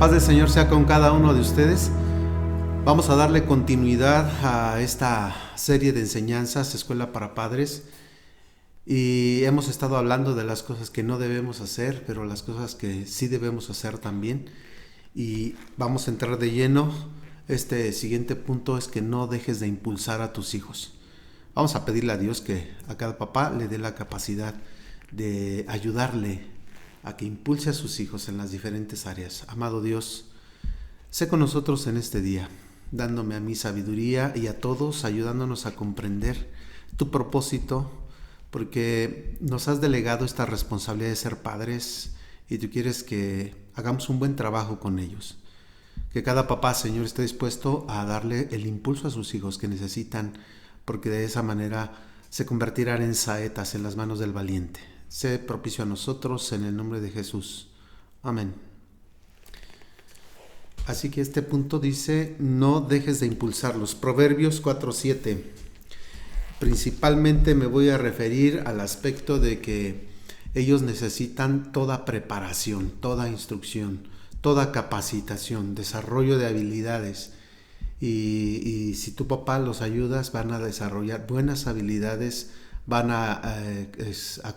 paz del Señor sea con cada uno de ustedes. Vamos a darle continuidad a esta serie de enseñanzas, Escuela para Padres. Y hemos estado hablando de las cosas que no debemos hacer, pero las cosas que sí debemos hacer también. Y vamos a entrar de lleno. Este siguiente punto es que no dejes de impulsar a tus hijos. Vamos a pedirle a Dios que a cada papá le dé la capacidad de ayudarle a que impulse a sus hijos en las diferentes áreas. Amado Dios, sé con nosotros en este día, dándome a mí sabiduría y a todos ayudándonos a comprender tu propósito, porque nos has delegado esta responsabilidad de ser padres y tú quieres que hagamos un buen trabajo con ellos. Que cada papá, Señor, esté dispuesto a darle el impulso a sus hijos que necesitan, porque de esa manera se convertirán en saetas en las manos del valiente. Sé propicio a nosotros en el nombre de Jesús. Amén. Así que este punto dice, no dejes de impulsarlos. Proverbios 4:7. Principalmente me voy a referir al aspecto de que ellos necesitan toda preparación, toda instrucción, toda capacitación, desarrollo de habilidades. Y si tu papá los ayudas, van a desarrollar buenas habilidades, van a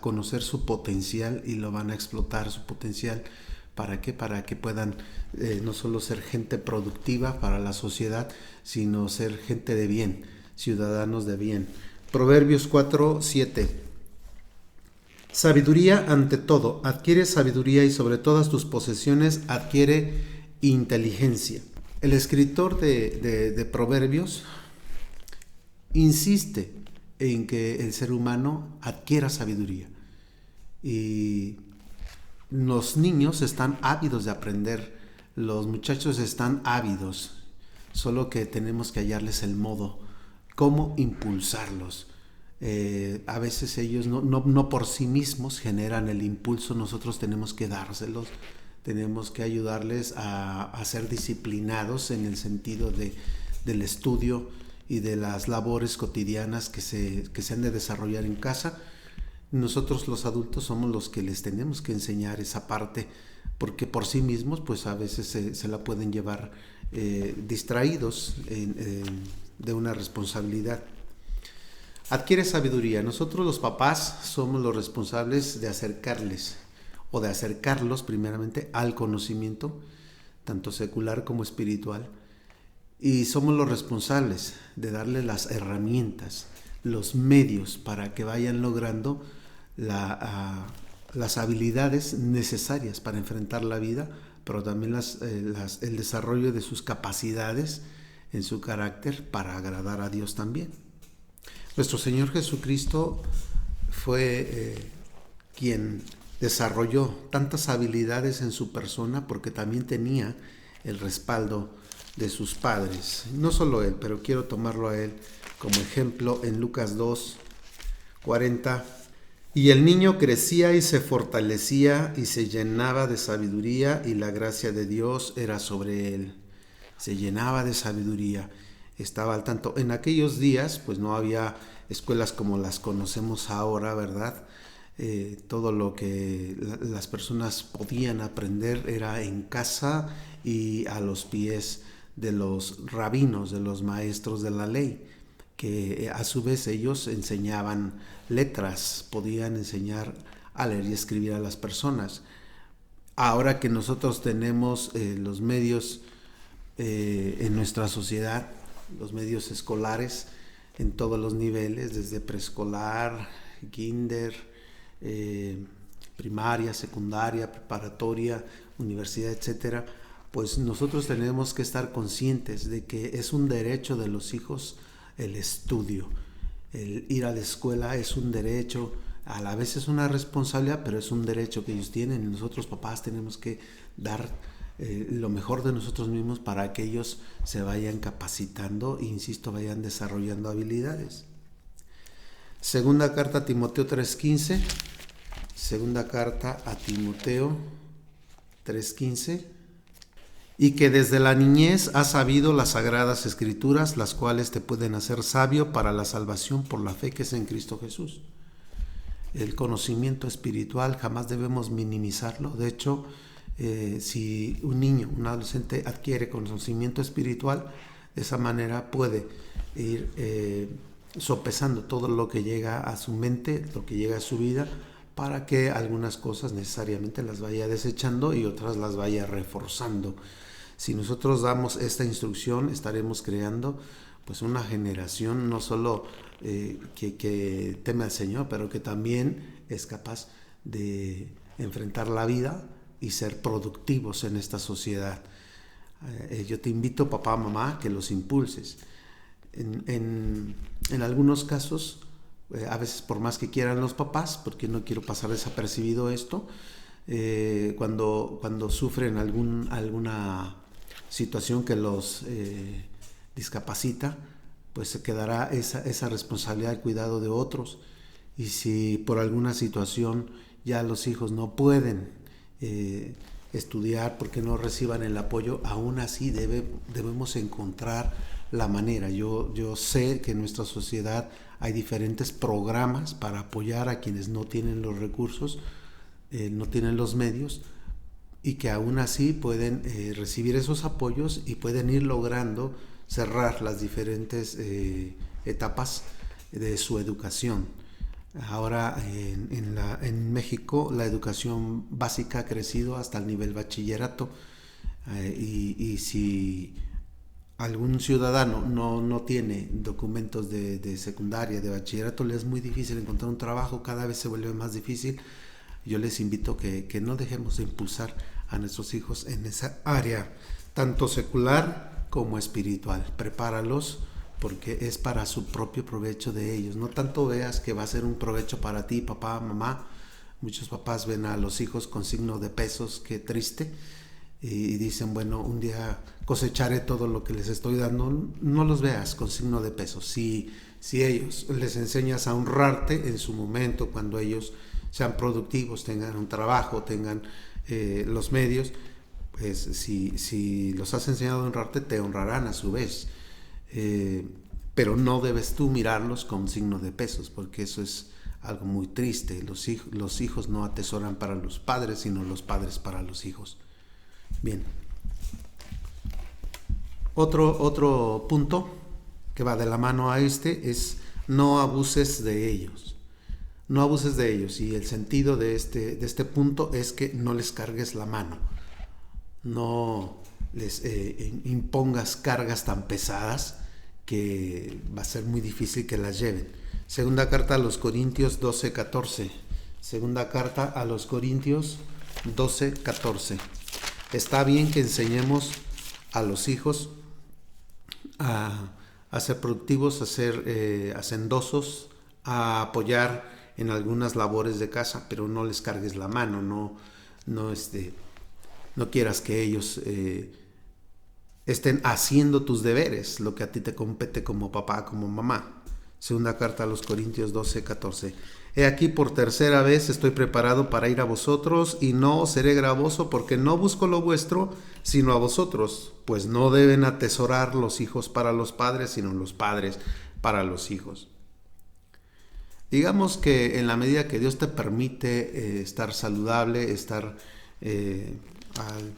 conocer su potencial y lo van a explotar su potencial. ¿Para qué? Para que puedan no solo ser gente productiva para la sociedad, sino ser gente de bien, ciudadanos de bien. Proverbios 4:7. Sabiduría ante todo, adquiere sabiduría y sobre todas tus posesiones adquiere inteligencia. El escritor de Proverbios insiste en que el ser humano adquiera sabiduría. Y los niños están ávidos de aprender, los muchachos están ávidos, solo que tenemos que hallarles el modo, cómo impulsarlos. A veces ellos no por sí mismos generan el impulso, nosotros tenemos que dárselos. Tenemos que ayudarles a ser disciplinados en el sentido del estudio y de las labores cotidianas que se han de desarrollar en casa. Nosotros los adultos somos los que les tenemos que enseñar esa parte, porque por sí mismos pues a veces se la pueden llevar distraídos de una responsabilidad. Adquiere sabiduría. Nosotros los papás somos los responsables de acercarles o de acercarlos primeramente al conocimiento, tanto secular como espiritual, y somos los responsables de darles las herramientas, los medios para que vayan logrando las habilidades necesarias para enfrentar la vida, pero también el desarrollo de sus capacidades en su carácter para agradar a Dios también. Nuestro Señor Jesucristo fue quien desarrolló tantas habilidades en su persona porque también tenía el respaldo de sus padres. No solo él, pero quiero tomarlo a él como ejemplo en Lucas 2:40. Y el niño crecía y se fortalecía y se llenaba de sabiduría y la gracia de Dios era sobre él. Se llenaba de sabiduría, estaba al tanto. En aquellos días pues no había escuelas como las conocemos ahora, ¿verdad? Todo lo que las personas podían aprender era en casa y a los pies de los rabinos, de los maestros de la ley, que a su vez ellos enseñaban letras, podían enseñar a leer y escribir a las personas. Ahora que nosotros tenemos los medios en nuestra sociedad, los medios escolares en todos los niveles, desde preescolar, kinder, primaria, secundaria, preparatoria, universidad, etcétera, pues nosotros tenemos que estar conscientes de que es un derecho de los hijos el estudio. El ir a la escuela es un derecho, a la vez es una responsabilidad, pero es un derecho que ellos tienen y nosotros papás tenemos que dar lo mejor de nosotros mismos para que ellos se vayan capacitando e, insisto, vayan desarrollando habilidades. Segunda carta a Timoteo 3:15. Segunda carta a Timoteo 3:15. Y que desde la niñez has sabido las sagradas escrituras, las cuales te pueden hacer sabio para la salvación por la fe que es en Cristo Jesús. El conocimiento espiritual jamás debemos minimizarlo. De hecho, Si un niño, un adolescente adquiere conocimiento espiritual, de esa manera puede ir sopesando todo lo que llega a su mente, lo que llega a su vida, para que algunas cosas necesariamente las vaya desechando y otras las vaya reforzando. Si nosotros damos esta instrucción, estaremos creando pues una generación no solo que teme al Señor, pero que también es capaz de enfrentar la vida y ser productivos en esta sociedad. Yo te invito, papá, mamá, que los impulses. En algunos casos, a veces por más que quieran los papás, porque no quiero pasar desapercibido esto, cuando sufren alguna situación que los discapacita, pues se quedará esa responsabilidad de cuidado de otros. Y si por alguna situación ya los hijos no pueden estudiar porque no reciban el apoyo, aún así debemos encontrar la manera. Yo sé que en nuestra sociedad hay diferentes programas para apoyar a quienes no tienen los recursos, no tienen los medios, y que aún así pueden recibir esos apoyos y pueden ir logrando cerrar las diferentes etapas de su educación. Ahora en México la educación básica ha crecido hasta el nivel bachillerato, y si algún ciudadano no tiene documentos de secundaria, de bachillerato, le es muy difícil encontrar un trabajo, cada vez se vuelve más difícil. Yo les invito que no dejemos de impulsar a nuestros hijos en esa área, tanto secular como espiritual. Prepáralos porque es para su propio provecho de ellos. No tanto veas que va a ser un provecho para ti, papá, mamá. Muchos papás ven a los hijos con signo de pesos, qué triste, y dicen, bueno, un día cosecharé todo lo que les estoy dando. No los veas con signo de pesos. Si ellos les enseñas a honrarte en su momento, cuando ellos sean productivos, tengan un trabajo, tengan los medios, pues si los has enseñado a honrarte, te honrarán a su vez. Pero no debes tú mirarlos con signo de pesos, porque eso es algo muy triste. Los hijos no atesoran para los padres, sino los padres para los hijos. Bien. Otro punto que va de la mano a este es: no abuses de ellos. No abuses de ellos, y el sentido de este punto es que no les cargues la mano, no les impongas cargas tan pesadas que va a ser muy difícil que las lleven. Segunda carta a los Corintios 12:14. Segunda carta a los Corintios 12:14. Está bien que enseñemos a los hijos a ser productivos, a ser hacendosos, a apoyar en algunas labores de casa, pero no les cargues la mano, no quieras que ellos estén haciendo tus deberes, lo que a ti te compete como papá, como mamá. Segunda carta a los Corintios 12:14. He aquí, por tercera vez estoy preparado para ir a vosotros, y no os seré gravoso, porque no busco lo vuestro, sino a vosotros, pues no deben atesorar los hijos para los padres, sino los padres para los hijos. Digamos que en la medida que Dios te permite estar saludable, al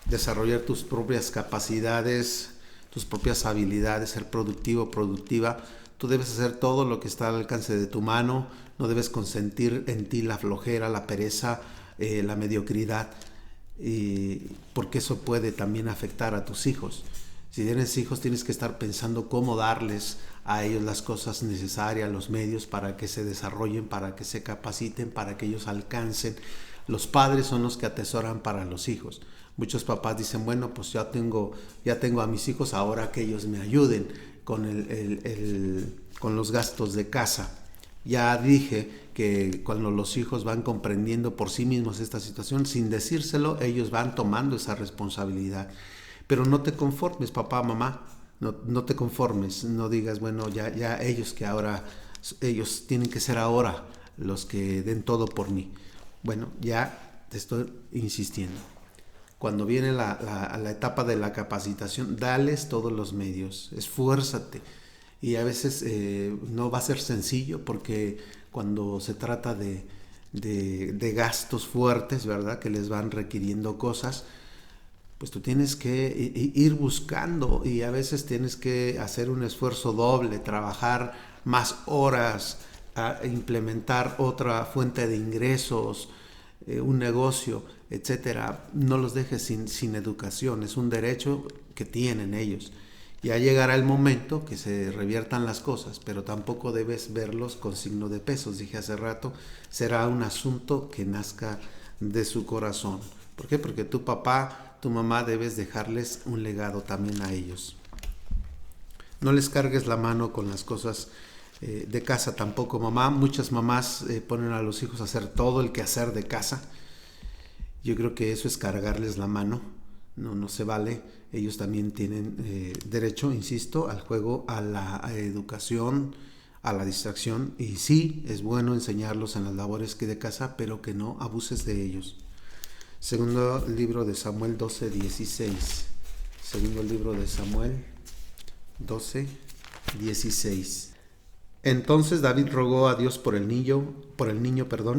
desarrollar tus propias capacidades, tus propias habilidades, ser productivo, productiva, tú debes hacer todo lo que está al alcance de tu mano. No debes consentir en ti la flojera, la pereza, la mediocridad, porque eso puede también afectar a tus hijos. Si tienes hijos, tienes que estar pensando cómo darles a ellos las cosas necesarias, los medios para que se desarrollen, para que se capaciten, para que ellos alcancen. Los padres son los que atesoran para los hijos. Muchos papás dicen, bueno, pues ya tengo a mis hijos, ahora que ellos me ayuden con los gastos de casa. Ya dije que cuando los hijos van comprendiendo por sí mismos esta situación, sin decírselo, ellos van tomando esa responsabilidad. Pero no te conformes, papá, mamá, no te conformes, no digas, bueno, ya ellos tienen que ser ahora los que den todo por mí. Bueno, ya te estoy insistiendo. Cuando viene la etapa de la capacitación, dales todos los medios, esfuérzate. Y a veces no va a ser sencillo, porque cuando se trata de de gastos fuertes, ¿verdad? Que les van requiriendo cosas, pues tú tienes que ir buscando y a veces tienes que hacer un esfuerzo doble, trabajar más horas, a implementar otra fuente de ingresos, un negocio, etcétera. No los dejes sin educación, es un derecho que tienen ellos. Ya llegará el momento que se reviertan las cosas, pero tampoco debes verlos con signo de pesos. Dije hace rato, será un asunto que nazca de su corazón. ¿Por qué? Porque tu papá, tu mamá debes dejarles un legado también a ellos. No les cargues la mano con las cosas de casa tampoco, mamá. Muchas mamás ponen a los hijos a hacer todo el quehacer de casa. Yo creo que eso es cargarles la mano. No se vale. Ellos también tienen derecho, insisto, al juego, a la educación, a la distracción. Y sí, es bueno enseñarlos en las labores que de casa, pero que no abuses de ellos. Segundo libro de Samuel 12:16. Segundo libro de Samuel 12:16. Entonces David rogó a Dios por el niño,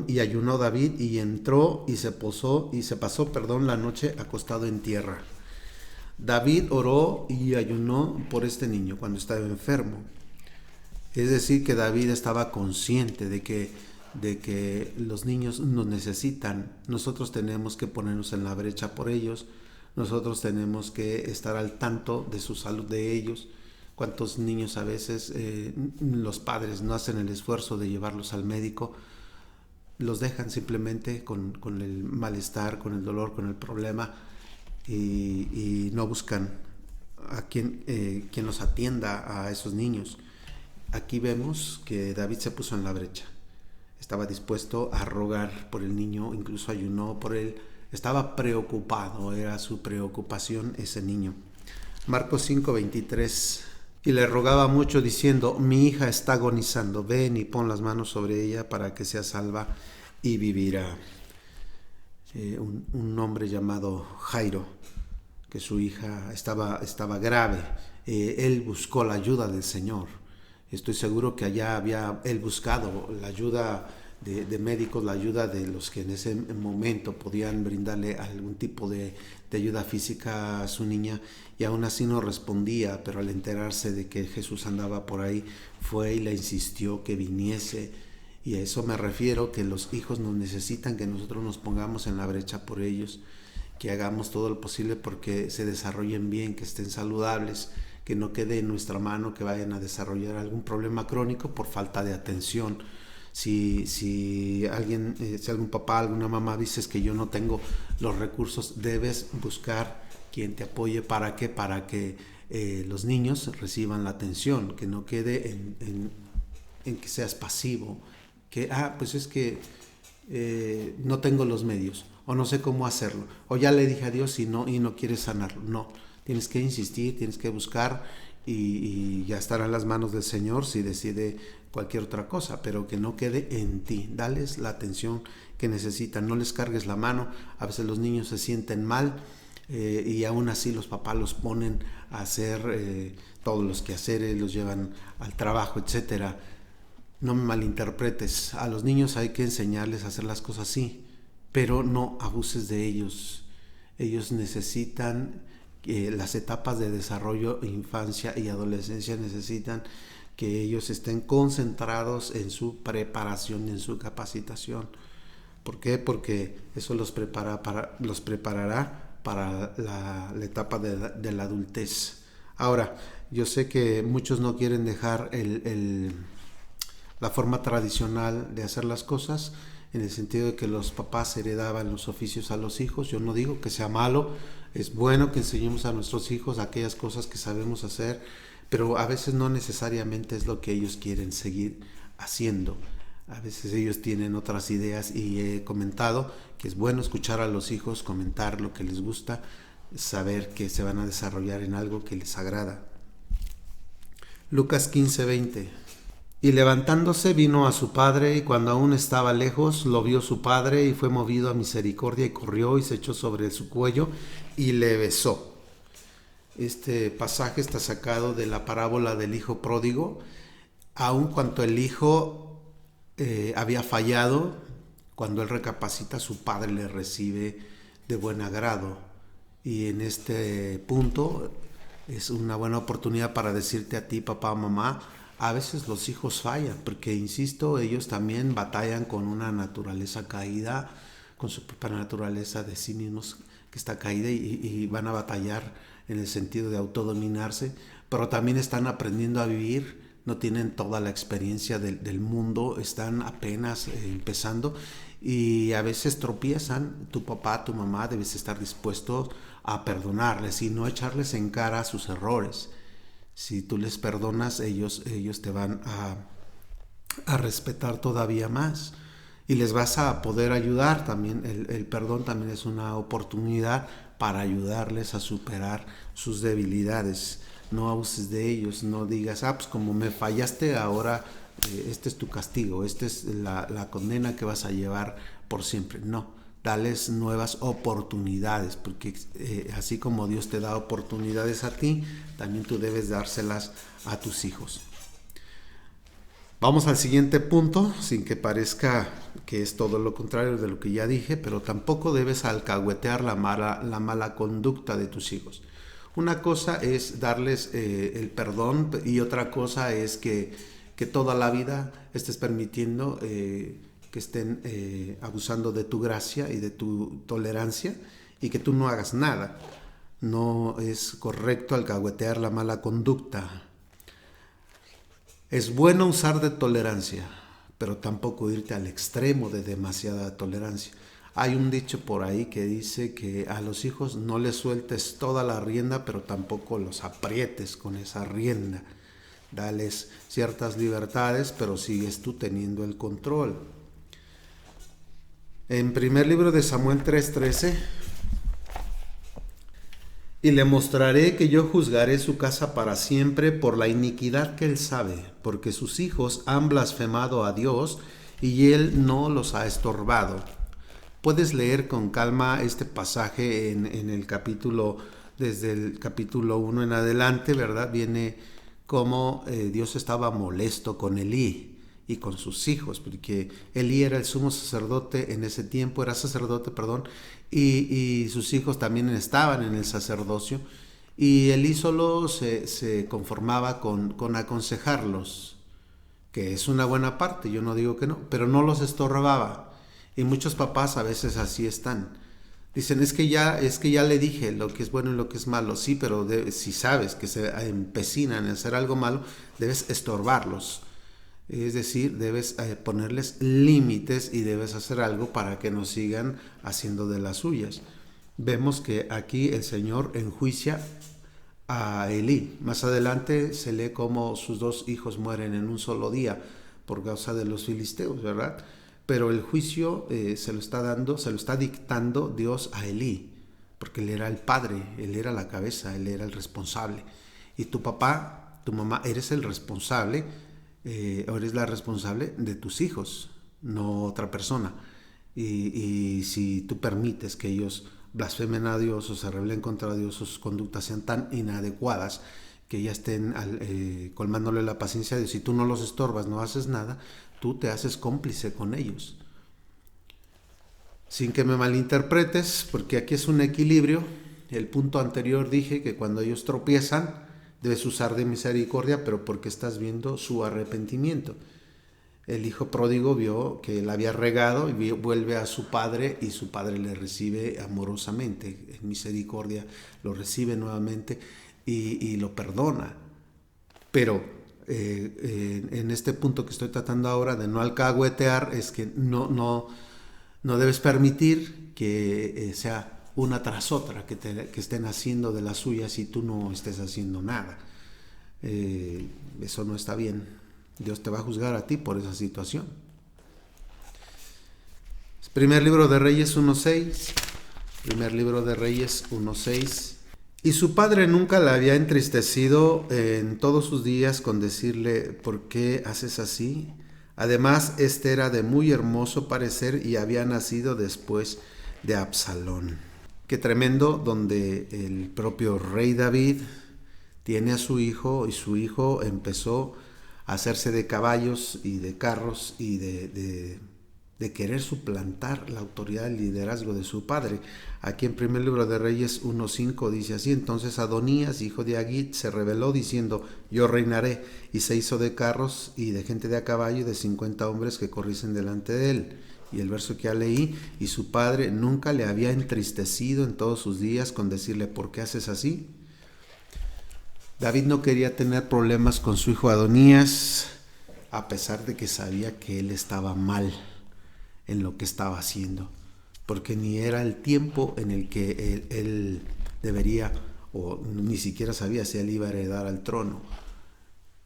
y ayunó David y entró y se pasó la noche acostado en tierra. David oró y ayunó por este niño cuando estaba enfermo. Es decir, que David estaba consciente de que los niños nos necesitan. Nosotros tenemos que ponernos en la brecha por ellos. Nosotros tenemos que estar al tanto de su salud de ellos. ¿Cuántos niños a veces los padres no hacen el esfuerzo de llevarlos al médico? Los dejan simplemente con el malestar, con el dolor, con el problema y no buscan a quien los atienda a esos niños. Aquí vemos que David se puso en la brecha. Estaba dispuesto a rogar por el niño, incluso ayunó por él. Estaba preocupado, era su preocupación ese niño. Marcos 5:23. Y le rogaba mucho diciendo: mi hija está agonizando, ven y pon las manos sobre ella para que sea salva y vivirá. Un hombre llamado Jairo, que su hija estaba grave. Él buscó la ayuda del Señor. Estoy seguro que allá había él buscado la ayuda de médicos, la ayuda de los que en ese momento podían brindarle algún tipo de ayuda física a su niña, y aún así no respondía, pero al enterarse de que Jesús andaba por ahí, fue y le insistió que viniese. Y a eso me refiero, que los hijos nos necesitan, que nosotros nos pongamos en la brecha por ellos, que hagamos todo lo posible porque se desarrollen bien, que estén saludables, que no quede en nuestra mano que vayan a desarrollar algún problema crónico por falta de atención. Si algún papá, alguna mamá dices que yo no tengo los recursos, debes buscar quien te apoye. ¿Para qué? Para que los niños reciban la atención, que no quede en que seas pasivo, que pues es que no tengo los medios, o no sé cómo hacerlo, o ya le dije a Dios y no quiere sanarlo. No, tienes que insistir, tienes que buscar y ya estará en las manos del Señor si decide cualquier otra cosa, pero que no quede en ti. Dales la atención que necesitan, no les cargues la mano. A veces los niños se sienten mal y aún así los papás los ponen a hacer todos los quehaceres, los llevan al trabajo, etcétera. No me malinterpretes, a los niños hay que enseñarles a hacer las cosas así, pero no abuses de ellos. Ellos necesitan las etapas de desarrollo, infancia y adolescencia, necesitan que ellos estén concentrados en su preparación y en su capacitación. ¿Por qué? Porque eso los preparará para la etapa de la adultez. Ahora, yo sé que muchos no quieren dejar la forma tradicional de hacer las cosas, en el sentido de que los papás heredaban los oficios a los hijos. Yo no digo que sea malo, es bueno que enseñemos a nuestros hijos aquellas cosas que sabemos hacer, pero a veces no necesariamente es lo que ellos quieren seguir haciendo. A veces ellos tienen otras ideas, y he comentado que es bueno escuchar a los hijos, comentar lo que les gusta, saber que se van a desarrollar en algo que les agrada. Lucas 15:20. Y levantándose vino a su padre, y cuando aún estaba lejos lo vio su padre, y fue movido a misericordia, y corrió y se echó sobre su cuello y le besó. Este pasaje está sacado de la parábola del hijo pródigo. Aun cuando el hijo había fallado, Cuando él recapacita, su padre le recibe de buen agrado. Y en este punto es una buena oportunidad para decirte a ti, papá o mamá, a veces los hijos fallan, porque insisto, ellos también batallan con una naturaleza caída, con su propia naturaleza de sí mismos que está caída y van a batallar en el sentido de autodominarse, pero también están aprendiendo a vivir, no tienen toda la experiencia del mundo, están apenas empezando y a veces tropiezan. Tu papá, tu mamá debes estar dispuesto a perdonarles y no echarles en cara sus errores. Si tú les perdonas, ellos te van a respetar todavía más y les vas a poder ayudar también. El perdón también es una oportunidad para ayudarles a superar sus debilidades. No abuses de ellos, no digas, pues como me fallaste, ahora este es tu castigo, esta es la condena que vas a llevar por siempre. No, dales nuevas oportunidades, porque así como Dios te da oportunidades a ti, también tú debes dárselas a tus hijos. Vamos al siguiente punto, sin que parezca que es todo lo contrario de lo que ya dije, pero tampoco debes alcahuetear la mala conducta de tus hijos. Una cosa es darles el perdón y otra cosa es que toda la vida estés permitiendo que estén abusando de tu gracia y de tu tolerancia y que tú no hagas nada. No es correcto alcahuetear la mala conducta. Es bueno usar de tolerancia, pero tampoco irte al extremo de demasiada tolerancia. Hay un dicho por ahí que dice que a los hijos no les sueltes toda la rienda, pero tampoco los aprietes con esa rienda. Dales ciertas libertades, pero sigues tú teniendo el control. En primer libro de Samuel 3:13, y le mostraré que yo juzgaré su casa para siempre por la iniquidad que él sabe, porque sus hijos han blasfemado a Dios y él no los ha estorbado. Puedes leer con calma este pasaje en el capítulo, desde el capítulo 1 en adelante, ¿verdad? Viene cómo Dios estaba molesto con Elí y con sus hijos, porque Elí era el sumo sacerdote en ese tiempo, era sacerdote, y sus hijos también estaban en el sacerdocio, y Elí solo se conformaba con aconsejarlos, que es una buena parte, yo no digo que no, pero no los estorbaba. Y muchos papás a veces así están. Dicen, es que ya le dije lo que es bueno y lo que es malo. Sí, pero si sabes que se empecinan en hacer algo malo, debes estorbarlos. Es decir, debes ponerles límites y debes hacer algo para que no sigan haciendo de las suyas. Vemos que aquí el Señor enjuicia a Elí. Más adelante se lee cómo sus dos hijos mueren en un solo día por causa de los filisteos, ¿verdad? Pero el juicio se lo está dictando Dios a Elí, porque él era el padre, él era la cabeza, él era el responsable. Y tu papá, tu mamá, eres el responsable, o eres la responsable de tus hijos, no otra persona. Y si tú permites que ellos blasfemen a Dios o se rebelen contra Dios, sus conductas sean tan inadecuadas que ya estén colmándole la paciencia a Dios, si tú no los estorbas, no haces nada, tú te haces cómplice con ellos. Sin que me malinterpretes, porque aquí es un equilibrio. El punto anterior dije que cuando ellos tropiezan, debes usar de misericordia, pero porque estás viendo su arrepentimiento. El hijo pródigo vio que él había regado y vuelve a su padre y su padre le recibe amorosamente, en misericordia, lo recibe nuevamente y lo perdona. Pero en este punto que estoy tratando ahora de no alcahuetear es que no debes permitir que sea una tras otra que estén haciendo de las suyas y tú no estés haciendo nada. Eso no está bien. Dios te va a juzgar a ti por esa situación. Primer libro de Reyes 1:6. Primer libro de Reyes 1:6. Y su padre nunca la había entristecido en todos sus días con decirle, ¿por qué haces así? Además, este era de muy hermoso parecer y había nacido después de Absalón. Qué tremendo, donde el propio rey David tiene a su hijo y su hijo empezó a hacerse de caballos y de carros y de de querer suplantar la autoridad y liderazgo de su padre. Aquí en primer libro de Reyes 1:5 dice así: entonces Adonías, hijo de Agit, se rebeló diciendo: yo reinaré, y se hizo de carros y de gente de a caballo y de 50 hombres que corriesen delante de él. Y el verso que ya leí: y su padre nunca le había entristecido en todos sus días con decirle: ¿por qué haces así? David no quería tener problemas con su hijo Adonías, a pesar de que sabía que él estaba mal en lo que estaba haciendo, porque ni era el tiempo en el que él debería, o ni siquiera sabía si él iba a heredar al trono,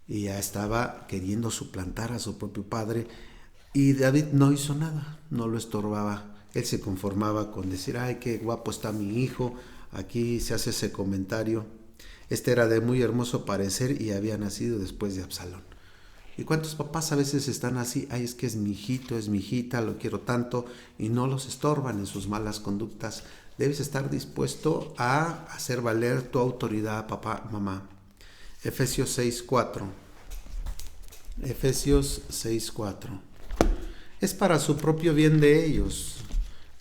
y ya estaba queriendo suplantar a su propio padre. Y David no hizo nada, no lo estorbaba. Él se conformaba con decir: ay, qué guapo está mi hijo. Aquí se hace ese comentario: este era de muy hermoso parecer y había nacido después de Absalón. ¿Y cuántos papás a veces están así? Ay, es que es mi hijito, es mi hijita, lo quiero tanto, y no los estorban en sus malas conductas. Debes estar dispuesto a hacer valer tu autoridad, papá, mamá. Efesios 6:4. Efesios 6:4. Es para su propio bien de ellos,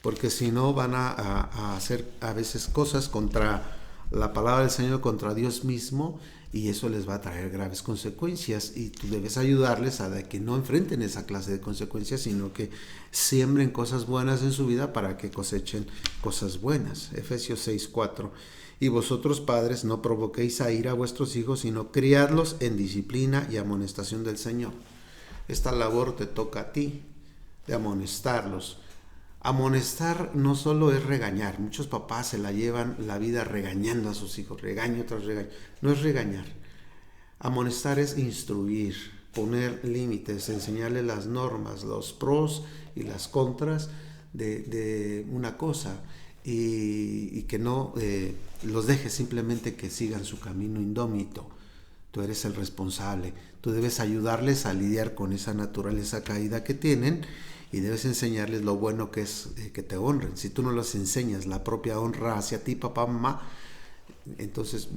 porque si no van a hacer a veces cosas contra la palabra del Señor, contra Dios mismo, y eso les va a traer graves consecuencias, y tú debes ayudarles a que no enfrenten esa clase de consecuencias, sino que siembren cosas buenas en su vida para que cosechen cosas buenas. Efesios 6:4. Y vosotros, padres, no provoquéis a ira a vuestros hijos, sino criadlos en disciplina y amonestación del Señor. Esta labor te toca a ti, de amonestarlos. Amonestar no solo es regañar. Muchos papás se la llevan la vida regañando a sus hijos, regaño tras regaño. No es regañar. Amonestar es instruir, poner límites, enseñarle las normas, los pros y las contras de una cosa, y que no los dejes simplemente que sigan su camino indómito. Tú eres el responsable. Tú debes ayudarles a lidiar con esa naturaleza caída que tienen, y debes enseñarles lo bueno que es que te honren. Si tú no les enseñas la propia honra hacia ti, papá, mamá, entonces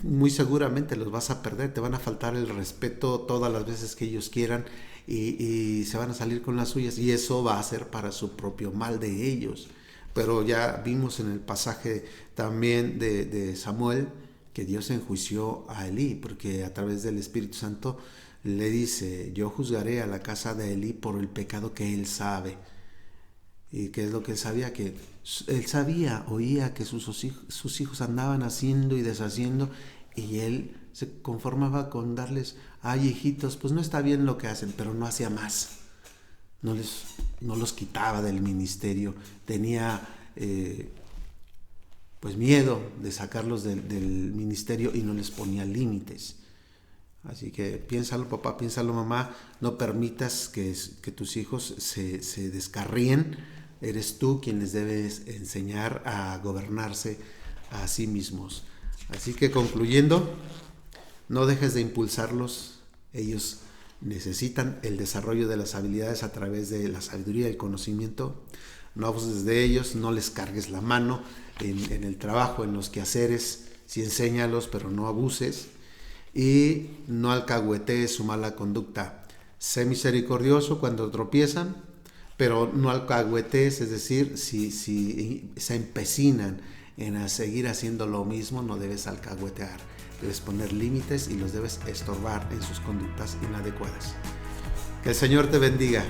muy seguramente los vas a perder. Te van a faltar el respeto todas las veces que ellos quieran, y se van a salir con las suyas, y eso va a ser para su propio mal de ellos. Pero ya vimos en el pasaje también de Samuel que Dios enjuició a Elí, porque a través del Espíritu Santo le dice: yo juzgaré a la casa de Elí por el pecado que él sabe. ¿Y qué es lo que él sabía? Que él sabía, oía que sus hijos andaban haciendo y deshaciendo, y él se conformaba con darles: ay, hijitos, pues no está bien lo que hacen, pero no hacía más. No los quitaba del ministerio. Tenía pues miedo de sacarlos del ministerio, y no les ponía límites. Así que piénsalo, papá, piénsalo, mamá. No permitas que tus hijos se descarríen. Eres tú quien les debes enseñar a gobernarse a sí mismos. Así que, concluyendo, no dejes de impulsarlos. Ellos necesitan el desarrollo de las habilidades a través de la sabiduría y el conocimiento. No abuses de ellos, no les cargues la mano en el trabajo, en los quehaceres. Sí, enséñalos, pero no abuses. Y no alcahuetees su mala conducta. Sé misericordioso cuando tropiezan, pero no alcahuetees, es decir, si se empecinan en seguir haciendo lo mismo, no debes alcahuetear. Debes poner límites y los debes estorbar en sus conductas inadecuadas. Que el Señor te bendiga.